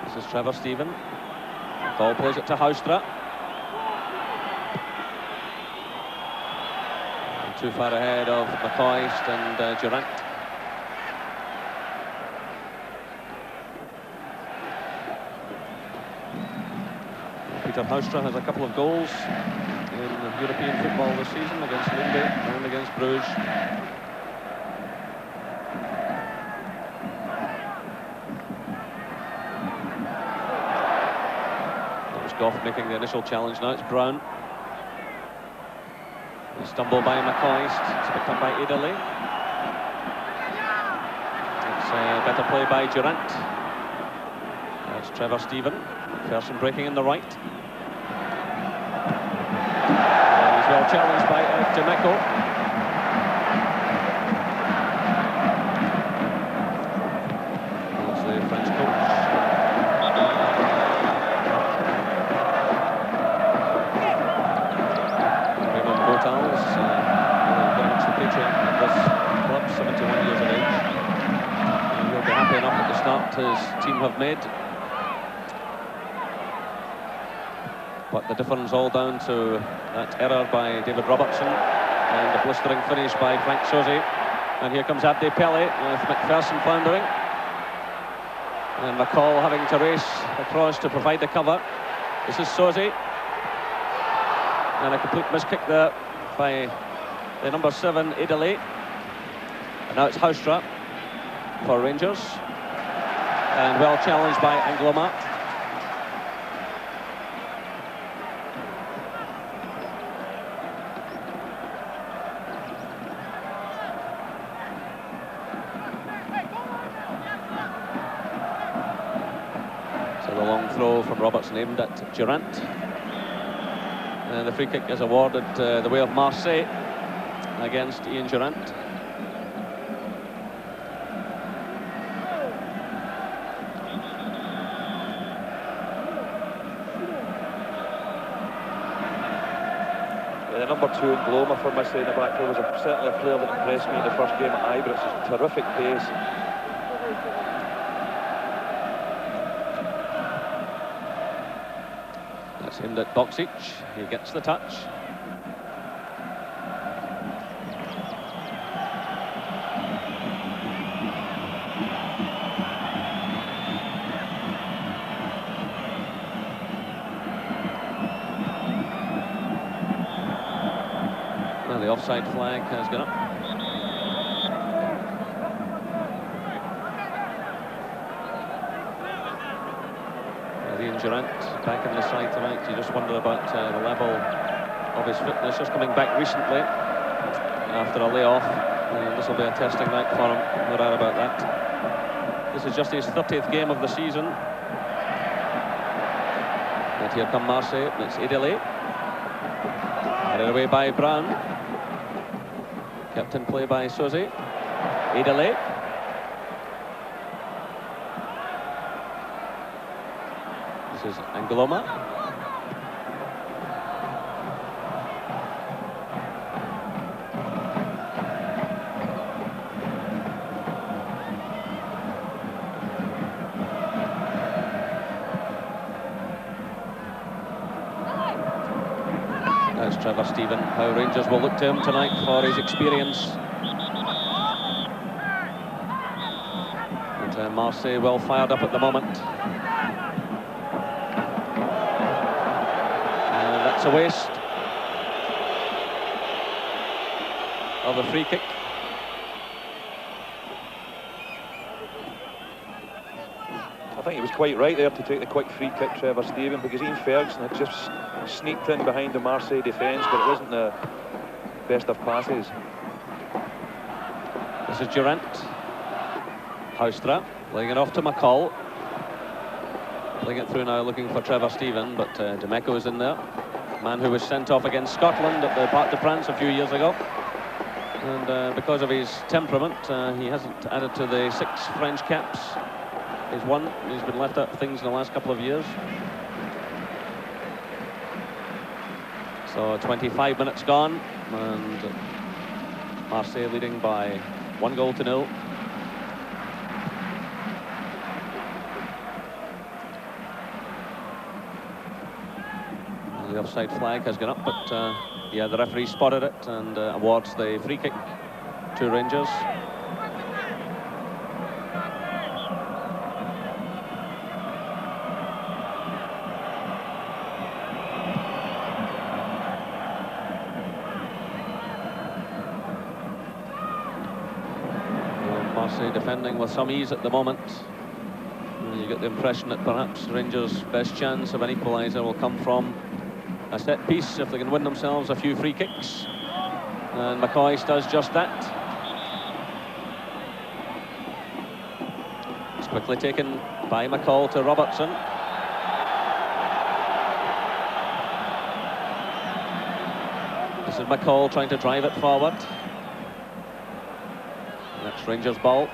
This is Trevor Stephen. Ball plays it to Houstra. And too far ahead of McCoist and Durant. Peter Houstra has a couple of goals in European football this season against Linde and against Bruges. Goff making the initial challenge. Now it's Brown. A stumble by McCoist. It's picked up by Italy. It's a better play by Durant. That's Trevor Stephen. McPherson breaking in the right. He's well challenged by Demeco. There's the French coach. Very much the patriot of this club, 71 years of age. And he'll be happy enough at the start his team have made. But the difference all down to that error by David Robertson and the blistering finish by Frank Sosi. And here comes Abdi Pele with McPherson floundering. And McCall having to race across to provide the cover. This is Sosi. And a complete miskick there by the number 7, Italy. And now it's Houstra for Rangers. And well challenged by Angloma. So the long throw from Robertson aimed at Durant. And the free kick is awarded the way of Marseille against Ian Durant. Yeah, the number 2 in Gloma for Marseille in the back row was certainly a player that impressed me in the first game at Ibrox. It's terrific pace. That's aimed at Boksic. He gets the touch. Well, the offside flag has gone up. Ian Durant back in the side tonight. You just wonder about the level of his fitness. Just coming back recently after a layoff. This will be a testing night for him, no doubt about that. This is just his 30th game of the season. And here come Marseille. It's Italy. Headed away by Brown. Kept in play by Sosi. Italy. This is Angloma. That's Trevor Stephen. How Rangers will look to him tonight for his experience. And Marseille well fired up at the moment. It's a waste of a free kick. I think he was quite right there to take the quick free kick, Trevor Stephen, because Ian Ferguson had just sneaked in behind the Marseille defence, but it wasn't the best of passes. This is Durant. Houstra laying it off to McCall. Playing it through now, looking for Trevor Stephen, but Demeco is in there. Man who was sent off against Scotland at the Parc des Princes a few years ago. And because of his temperament, he hasn't added to the 6 French caps. He's won. He's been left out of things in the last couple of years. So 25 minutes gone, and Marseille leading by 1-0. The offside flag has gone up, but yeah, the referee spotted it and awards the free kick to Rangers. Marseille defending with some ease at the moment. You get the impression that perhaps Rangers' best chance of an equaliser will come from a set piece if they can win themselves a few free kicks. And McCoy does just that. It's quickly taken by McCall to Robertson. This is McCall trying to drive it forward. That's Rangers' ball.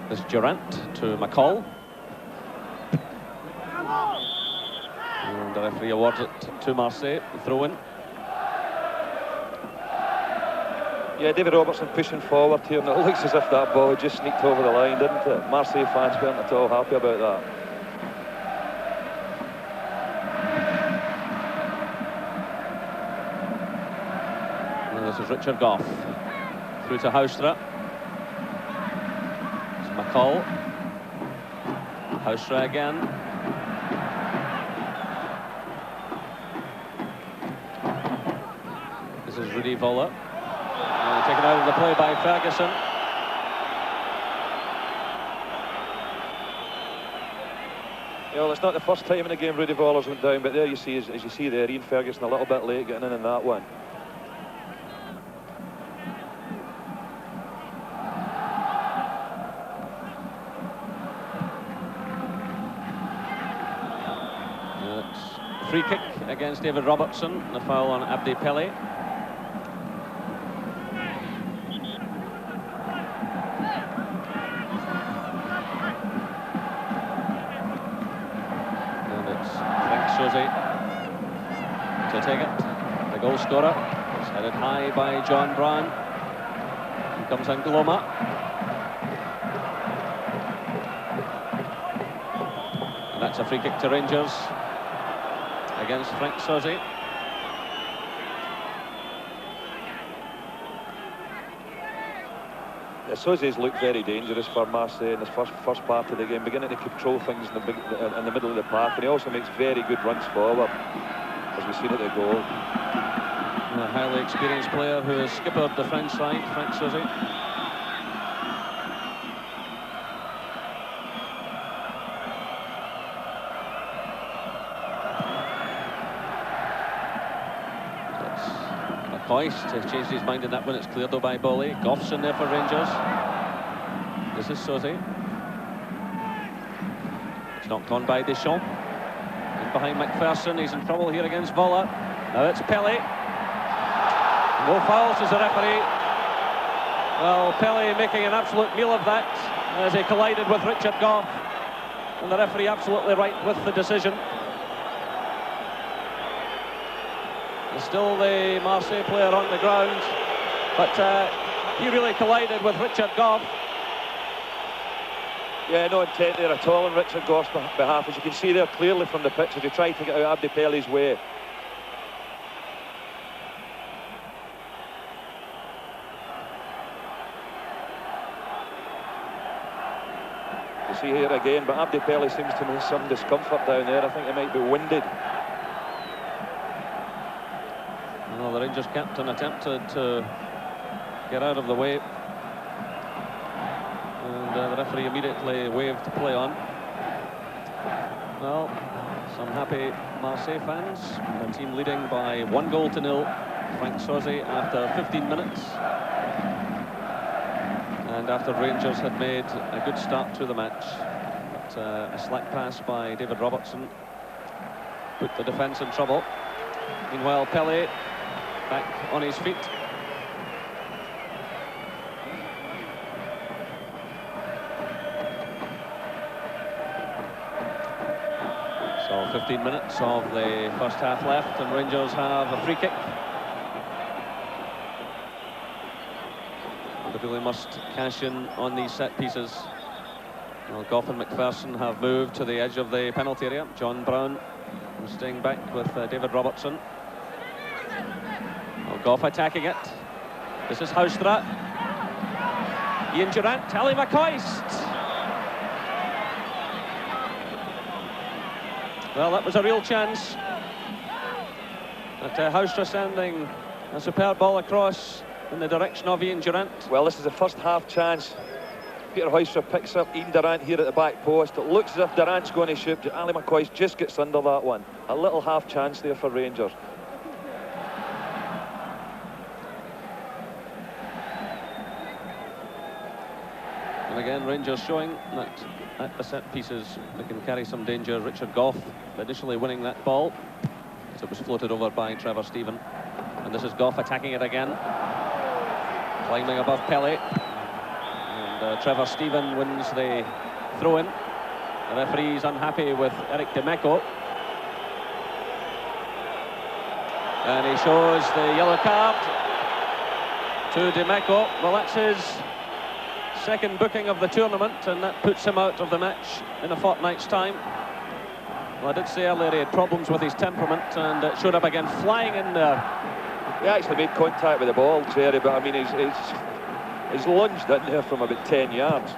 This Durant to McCall. And the referee awards it to Marseille, the throw-in. Yeah, David Robertson pushing forward here, and it looks as if that ball just sneaked over the line, didn't it? Marseille fans weren't at all happy about that. And this is Richard Goff. Through to Houstra. It's McCall. Houstra again. This is Rudy Voller. Taken out of the play by Ferguson. Yeah, well, it's not the first time in the game Rudy Voller's went down, but there you see, as you see there, Ian Ferguson a little bit late getting in that one. Free kick against David Robertson, the foul on Abdi Pele. And it's Frank Soze to take it. The goal scorer. It's headed high by John Bryan. Here comes Angloma. And that's a free kick to Rangers against Frank Soze. Yeah, Soze's looked very dangerous for Marseille in this first part of the game, beginning to control things in the middle of the park, and he also makes very good runs forward, as we've seen at the goal. And a highly experienced player who has skippered the French side, Frank Soze. Hoist has changed his mind in that one. It's cleared though by Bolly. Goff's in there for Rangers. This is Soze. It's knocked on by Deschamps. In behind McPherson. He's in trouble here against Voller. Now it's Pele. No fouls, says the referee. Well, Pele making an absolute meal of that as he collided with Richard Goff. And the referee absolutely right with the decision. Still the Marseille player on the ground, but he really collided with Richard Goff. Yeah, no intent there at all on Richard Goff's behalf, as you can see there clearly from the pitch as he tried to get out Abdi Pele's way. You see here again, but Abdi Pele seems to have some discomfort down there. I think he might be winded. Well, the Rangers captain attempted to get out of the way, and the referee immediately waved to play on. Well, some happy Marseille fans. The team leading by 1-0. Frank Soze after 15 minutes, and after Rangers had made a good start to the match, but a slack pass by David Robertson put the defence in trouble. Meanwhile, Pele back on his feet. So 15 minutes of the first half left, and Rangers have a free kick. They really must cash in on these set pieces Well, Goff and McPherson have moved to the edge of the penalty area. John Brown staying back with David Robertson. Well, Goff attacking it. This is Houstra. Ian Durant, Ali McCoist. Well, that was a real chance. But Houstra sending a superb ball across in the direction of Ian Durant. Well, this is the first half chance. Peter Houstra picks up Ian Durant here at the back post. It looks as if Durant's going to shoot. Ali McCoist just gets under that one. A little half chance there for Rangers. And again, Rangers showing that at the set pieces they can carry some danger. Richard Goff initially winning that ball, as it was floated over by Trevor Steven. And this is Goff attacking it again, climbing above Pelly. And Trevor Steven wins the throw-in. The referee's unhappy with Eric Demeco. And he shows the yellow card to Demeco. Well, that's his second booking of the tournament, and that puts him out of the match in a fortnight's time. Well, I did say earlier he had problems with his temperament, and it showed up again, flying in there. He actually made contact with the ball, Jerry, but I mean, he's lunged in there from about 10 yards.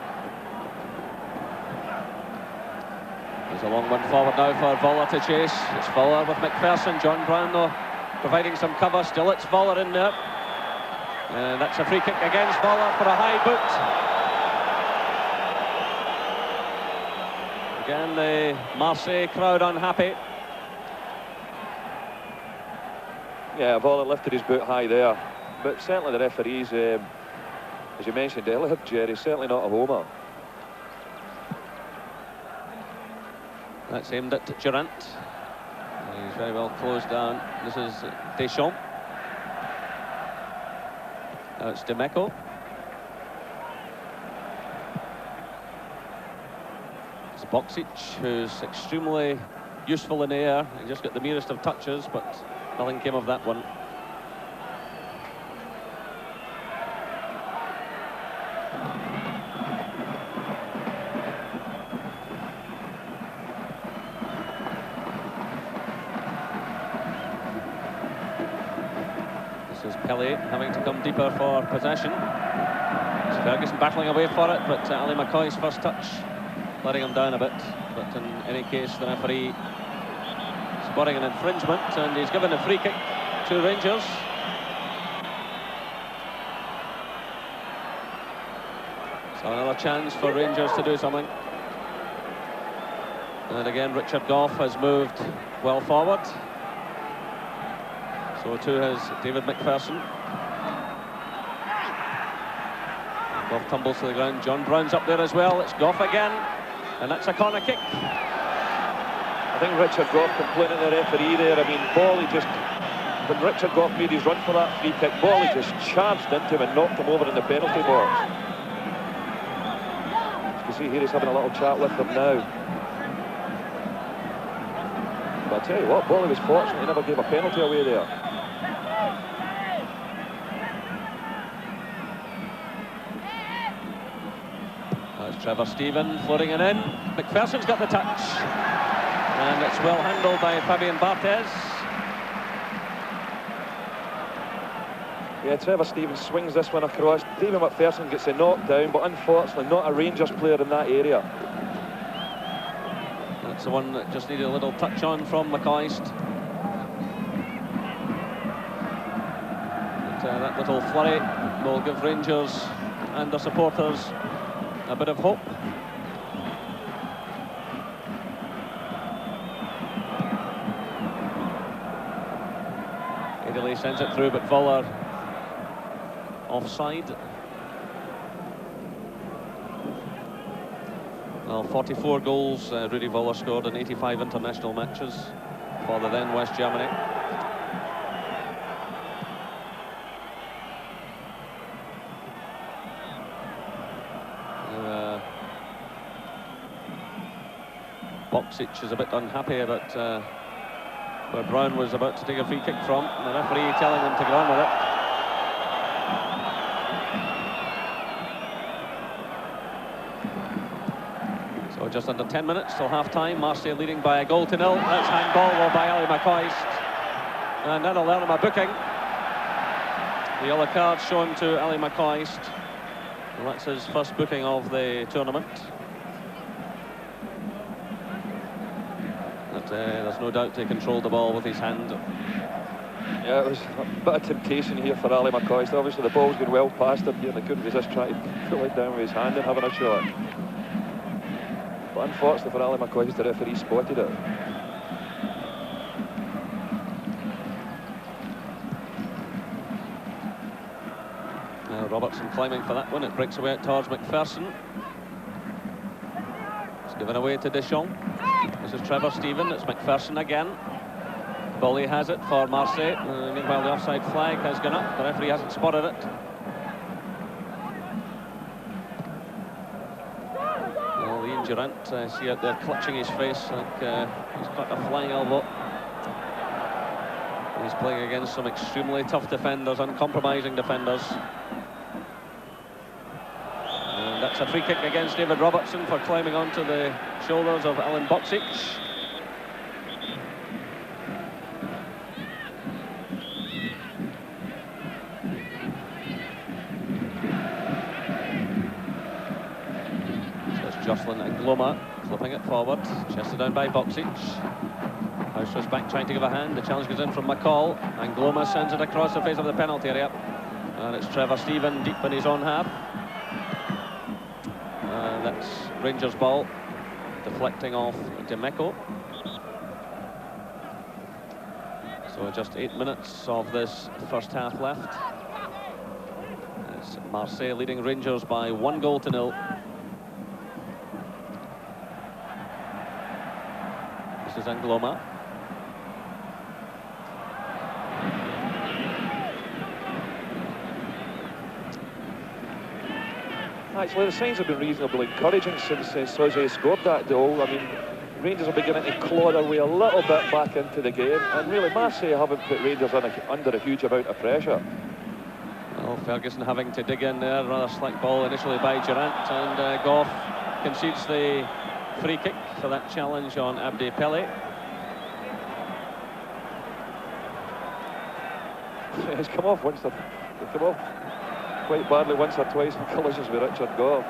There's a long one forward now for Voller to chase. It's Voller with McPherson. John Brown, though, providing some cover. Still it's Voller in there. And that's a free kick against Voller for a high boot. Again, the Marseille crowd unhappy. Yeah, Voller lifted his boot high there. But certainly the referees, as you mentioned earlier, Jerry, certainly not a homer. That's aimed at Durant. He's very well closed down. This is Deschamps. Now it's Demeco. It's Boksic, who's extremely useful in the air. He just got the merest of touches, but nothing came of that one. This is Pelly having to come deeper for possession. It's Ferguson battling away for it, but Ali McCoy's first touch letting him down a bit. But in any case, the referee spotting an infringement, and he's given a free kick to Rangers. So another chance for Rangers to do something. And again, Richard Goff has moved well forward. So too has David McPherson. Goff tumbles to the ground. John Brown's up there as well. It's Goff again, and that's a corner kick. I think Richard Goff complaining to the referee there. I mean, Bolly just, when Richard Goff made his run for that free kick, Bolly just charged into him and knocked him over in the penalty box. As you can see here, he's having a little chat with them now. But I tell you what, Bolly was fortunate, he never gave a penalty away there. That's Trevor Steven floating it in. McPherson's got the touch. And it's well handled by Fabian Barthez. Yeah, Trevor Stevens swings this one across. David McPherson gets a knockdown, but unfortunately not a Rangers player in that area. That's the one that just needed a little touch on from McCoist. But, that little flurry will give Rangers and their supporters a bit of hope. Italy sends it through, but Voller offside. Well, 44 goals Rudy Voller scored in 85 international matches for the then West Germany. Boksic is a bit unhappy about where Brown was about to take a free kick from. The referee telling him to go on with it. So just under 10 minutes till half-time. Marseille leading by a goal to nil. That's handball though by Ali McCoist. And that'll earn him a booking. The yellow card shown to Ali McCoist. Well, that's his first booking of the tournament. But there's no doubt he controlled the ball with his hand. Yeah, it was a bit of temptation here for Ali McCoist. Obviously the ball's going well past him here and he couldn't resist trying to pull it down with his hand and having a shot. But unfortunately for Ali McCoist, the referee spotted it. Now Robertson climbing for that one. It breaks away towards McPherson. It's given away to Deschamps. This is Trevor Steven. It's McPherson again. Bolly has it for Marseille. Meanwhile, the offside flag has gone up. The referee hasn't spotted it. Well, Ian Durant, see out there clutching his face like he's got a flying elbow. He's playing against some extremely tough defenders, uncompromising defenders. And that's a free kick against David Robertson for climbing onto the shoulders of Alen Boksic. Jocelyn and Gloma flipping it forward, chested down by Boksic. House was back trying to give a hand. The challenge goes in from McCall, and Gloma sends it across the face of the penalty area. And it's Trevor Steven deep in his own half. That's Rangers' ball, deflecting off Demeco. So just 8 minutes of this first half left. It's Marseille leading Rangers by 1 goal to nil. This is Angloma. Actually, the signs have been reasonably encouraging since Soze scored that goal. I mean, Rangers are beginning to claw their way a little bit back into the game, and really Marseille haven't put Rangers under a huge amount of pressure. Well, Ferguson having to dig in there, rather slack ball initially by Durant, and Goff concedes the free kick for that challenge on Abdi Pele. He's come off once, he's come off quite badly once or twice in collisions with Richard Goff.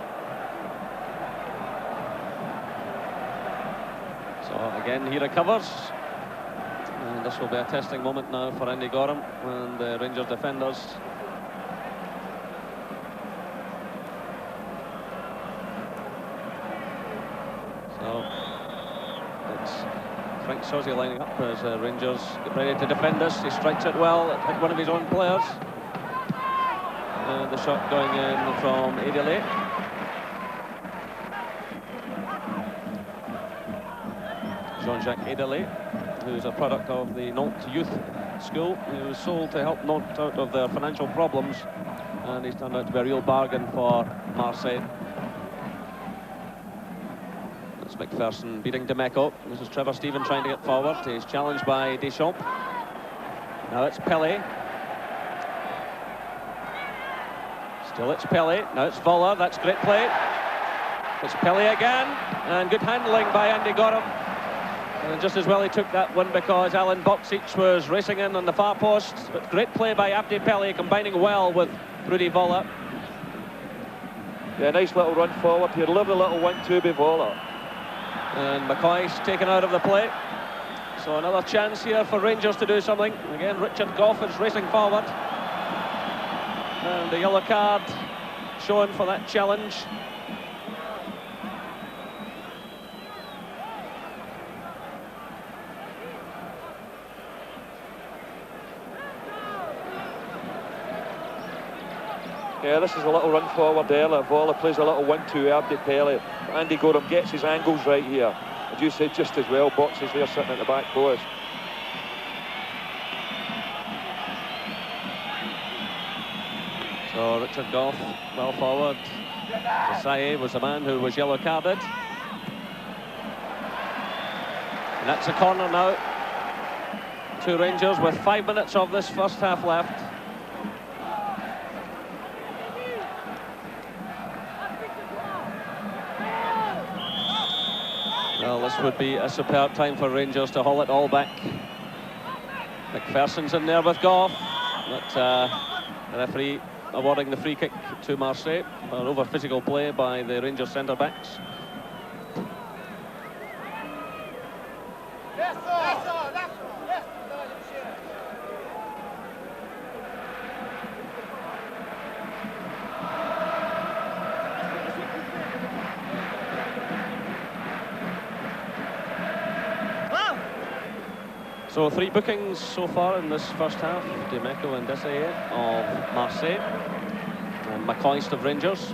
So again he recovers, and this will be a testing moment now for Andy Gorham and the Rangers defenders. So it's Frank Soze lining up as Rangers get ready to defend this. He strikes it well, it hit one of his own players. The shot going in from Edele. Jean-Jacques Edele, who's a product of the Nantes Youth School. He was sold to help Nantes out of their financial problems, and he's turned out to be a real bargain for Marseille. That's McPherson beating Demeco. This is Trevor Steven trying to get forward. He's challenged by Deschamps. Now it's Pele. Still it's Pele. Now it's Voller. That's great play. It's Pele again, and good handling by Andy Gorham. And just as well he took that one because Alen Boksic was racing in on the far post. But great play by Abdi Pele, combining well with Rudi Voller. Yeah, nice little run forward here. Lovely little 1-2 by Voller. And McCoy's taken out of the play. So another chance here for Rangers to do something. Again, Richard Goff is racing forward. And the yellow card shown for that challenge. Yeah, this is a little run forward there. Voller plays a little 1-2, Abdi Pele. Andy Gorham gets his angles right here. As you said, just as well, boxes there sitting at the back post. So Richard Goff well forward. Desailly was the man who was yellow carded. And that's a corner now to Rangers with 5 minutes of this first half left. Well, this would be a superb time for Rangers to haul it all back. McPherson's in there with Goff, but the referee awarding the free kick to Marseille for an over physical play by the Rangers centre-backs. So 3 bookings so far in this first half. Demeco and Desailly of Marseille, and McCoist of Rangers.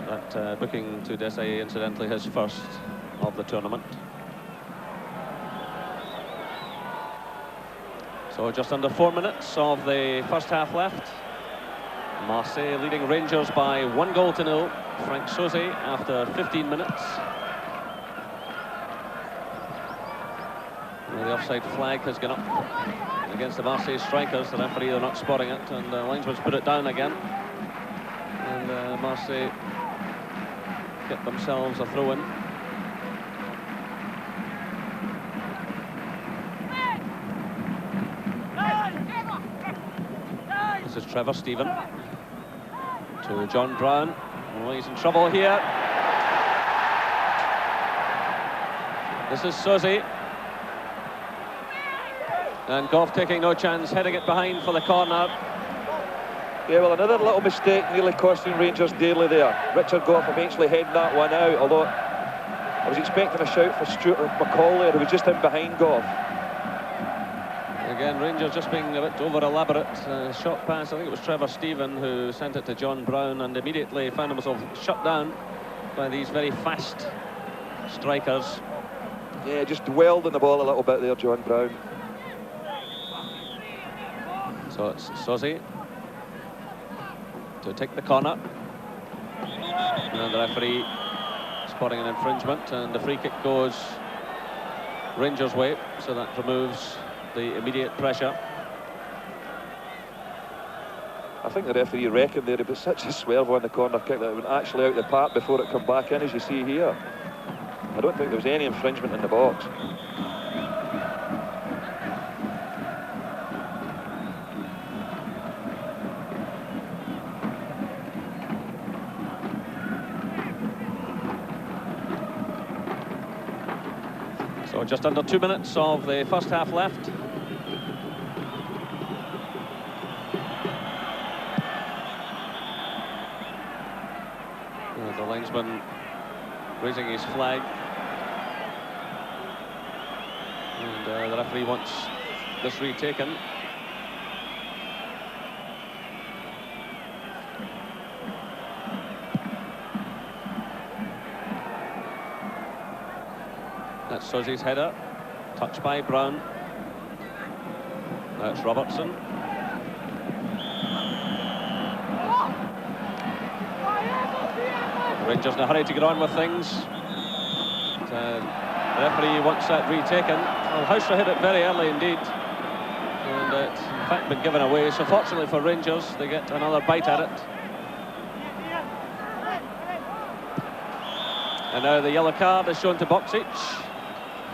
That booking to Desailly, incidentally, his first of the tournament. So just under 4 minutes of the first half left. Marseille leading Rangers by 1-0. Franck Sauzet after 15 minutes. The offside flag has gone up against the Marseille strikers. The referee, they're not spotting it, and the linesman's put it down again. And Marseille get themselves a throw-in. This is Trevor Stephen to John Brown. Oh, he's in trouble here. This is Sauzet. And Goff taking no chance, heading it behind for the corner. Yeah, well, another little mistake nearly costing Rangers dearly there. Richard Goff eventually heading that one out, although I was expecting a shout for Stuart McCall there, who was just in behind Goff. Again, Rangers just being a bit over-elaborate. Shot pass, I think it was Trevor Stephen who sent it to John Brown, and immediately found himself shut down by these very fast strikers. Yeah, just dwelled on the ball a little bit there, John Brown. So it's Sauzet to take the corner, and the referee spotting an infringement, and the free kick goes Rangers' way, so that removes the immediate pressure. I think the referee reckoned there, but such a swerve on the corner kick that it went actually out the park before it come back in, as you see here. I don't think there was any infringement in the box. So just under 2 minutes of the first half left. The linesman raising his flag, and the referee wants this retaken. That's Sauzet's header, touched by Brown. That's Robertson. Rangers in a hurry to get on with things. The referee wants that retaken. Well, Hausler hit it very early indeed, and it's in fact been given away. So fortunately for Rangers, they get another bite at it. And now the yellow card is shown to Boksic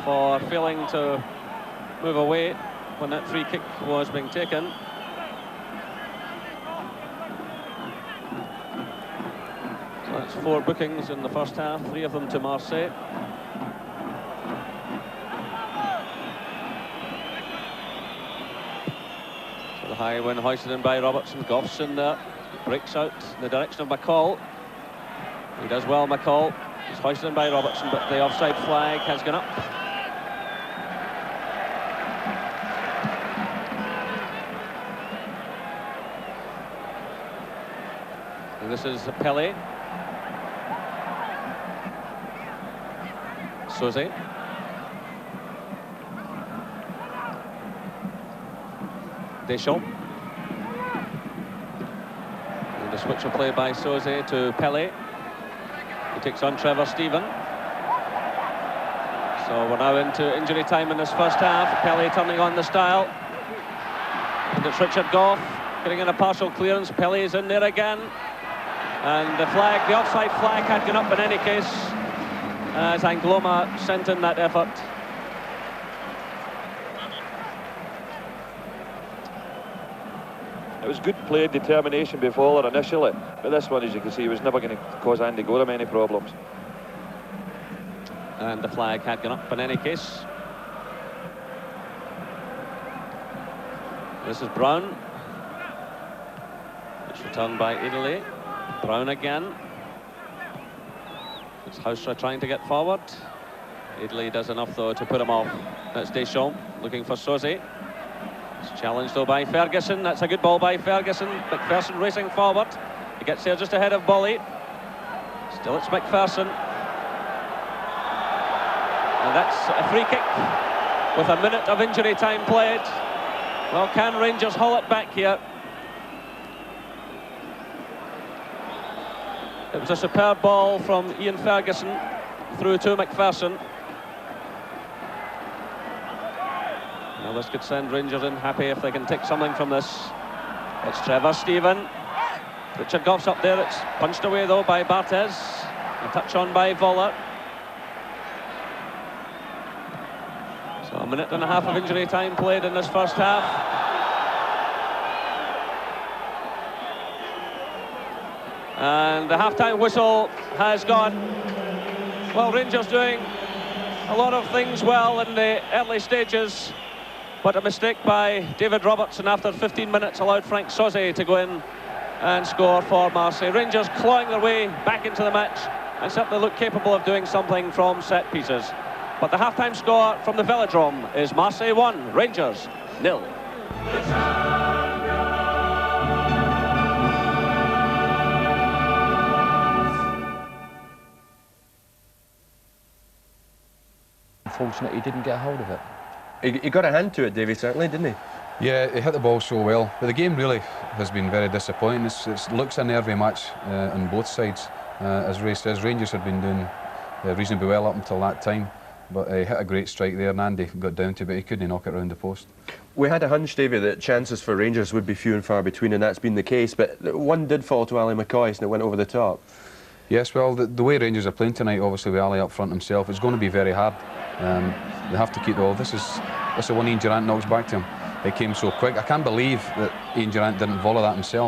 for failing to move away when that free kick was being taken. So that's 4 bookings in the first half, 3 of them to Marseille. So the high win hoisted in by Robertson. Goff's in there, breaks out in the direction of McCall. He does well, McCall. He's hoisted in by Robertson, but the offside flag has gone up. And this is Pelé. Sauzet. Deschamps. And the switch of play by Sauzet to Pelé. He takes on Trevor Stephen. So we're now into injury time in this first half. Pelé turning on the style. And it's Richard Goff getting in a partial clearance. Pellé's in there again. And the flag, the offside flag had gone up in any case. as Angloma sent in that effort. It was good play, determination before initially, but this one, as you can see, was never going to cause Andy Gorham any problems. And the flag had gone up in any case. This is Brown. It's returned by Italy. Brown again. It's Hausra trying to get forward. Italy does enough though to put him off. That's Deschamps looking for Sosie. It's challenged though by Ferguson. That's a good ball by Ferguson. McPherson racing forward. He gets there just ahead of Bolly. Still it's McPherson. And that's a free kick with a minute of injury time played. Well, can Rangers haul it back here? It was a superb ball from Ian Ferguson through to McPherson. Well, this could send Rangers in happy if they can take something from this. It's Trevor Stephen. Richard Goff's up there. It's punched away though by Barthez. A touch on by Voller. So a minute and a half of injury time played in this first half. And the half-time whistle has gone. Well, Rangers doing a lot of things well in the early stages, but a mistake by David Robertson after 15 minutes allowed Frank Sosie to go in and score for Marseille. Rangers clawing their way back into the match and certainly look capable of doing something from set pieces. But the half-time score from the Velodrome is Marseille 1, Rangers 0. Unfortunate he didn't get a hold of it. He got a hand to it, Davey, certainly, didn't he? Yeah, he hit the ball so well. But the game really has been very disappointing. It looks a nervy match on both sides. As Ray says, Rangers had been doing reasonably well up until that time. But he hit a great strike there and Andy got down to it, but he couldn't knock it around the post. We had a hunch, Davey, that chances for Rangers would be few and far between, and that's been the case. But one did fall to Ali McCoist and it went over the top. Yes, well, the way Rangers are playing tonight, obviously with Ali up front himself, it's going to be very hard. They have to keep the ball. This is the one Ian Durrant knocks back to him. It came so quick. I can't believe that Ian Durrant didn't volley that himself.